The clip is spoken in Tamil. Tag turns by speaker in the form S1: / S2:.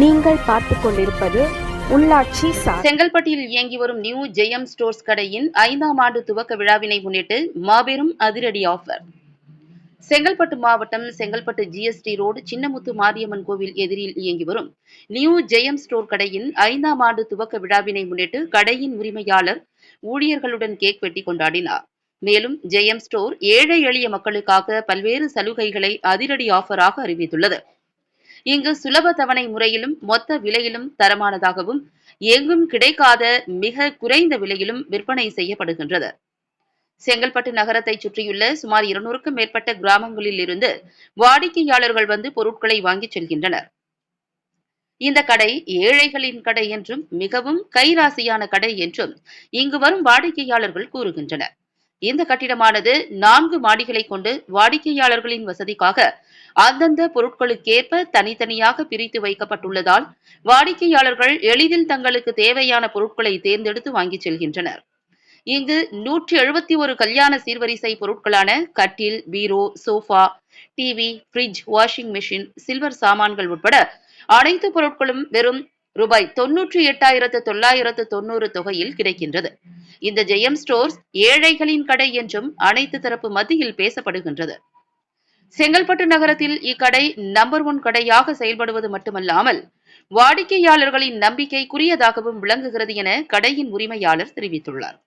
S1: நீங்கள் பார்த்துக் கொண்டிருப்பது உள்ளாட்சி சார்.
S2: செங்கல்பட்டில் இயங்கி வரும் நியூ ஜெயம் ஸ்டோர்ஸ் கடையின் 5ஆம் ஆண்டு துவக்க விழாவினை முன்னிட்டு மாபெரும் அதிரடி ஆஃபர். செங்கல்பட்டு மாவட்டம் செங்கல்பட்டு ஜிஎஸ்டி ரோடு சின்னமுத்து மாரியம்மன் கோவில் எதிரில் இயங்கி வரும் நியூ ஜெயம் ஸ்டோர் கடையின் 5ஆம் ஆண்டு துவக்க விழாவினை முன்னிட்டு கடையின் உரிமையாளர் ஊழியர்களுடன் கேக் வெட்டி கொண்டாடினார். மேலும் ஜெயம் ஸ்டோர் ஏழை எளிய மக்களுக்காக பல்வேறு சலுகைகளை அதிரடி ஆஃபராக அறிவித்துள்ளது. இங்கு சுலப தவணை முறையிலும் மொத்த விலையிலும் தரமானதாகவும் எங்கும் கிடைக்காத மிக குறைந்த விலையிலும் விற்பனை செய்யப்படுகின்றது. செங்கல்பட்டு நகரத்தை சுற்றியுள்ள சுமார் 200க்கும் மேற்பட்ட கிராமங்களில் இருந்து வாடிக்கையாளர்கள் வந்து பொருட்களை வாங்கிச் செல்கின்றனர். இந்த கடை ஏழைகளின் கடை என்றும் மிகவும் கைராசியான கடை என்றும் இங்கு வரும் வாடிக்கையாளர்கள் கூறுகின்றனர். இந்த கட்டிடமானது 4 மாடிகளை கொண்டு வாடிக்கையாளர்களின் வசதிக்காக அந்தந்த பொருட்களுக்கேற்ப தனித்தனியாக பிரித்து வைக்கப்பட்டுள்ளதால் வாடிக்கையாளர்கள் எளிதில் தங்களுக்கு தேவையான பொருட்களை தேர்ந்தெடுத்து வாங்கிச் செல்கின்றனர். இங்கு 171 கல்யாண சீர்வரிசை பொருட்களான கட்டில், பீரோ, sofa, TV, fridge, washing machine, silver சாமான்கள் உட்பட அனைத்து பொருட்களும் வெறும் ரூபாய் 98,990 தொகையில் கிடைக்கின்றது. இந்த ஜெயம் ஸ்டோர்ஸ் ஏழைகளின் கடை என்றும் அனைத்து தரப்பு மத்தியில் பேசப்படுகின்றது. செங்கல்பட்டு நகரத்தில் இக்கடை நம்பர் 1 கடையாக செயல்படுவது மட்டுமல்லாமல் வாடிக்கையாளர்களின் நம்பிக்கைக்குரியதாகவும் விளங்குகிறது என கடையின் உரிமையாளர் தெரிவித்துள்ளார்.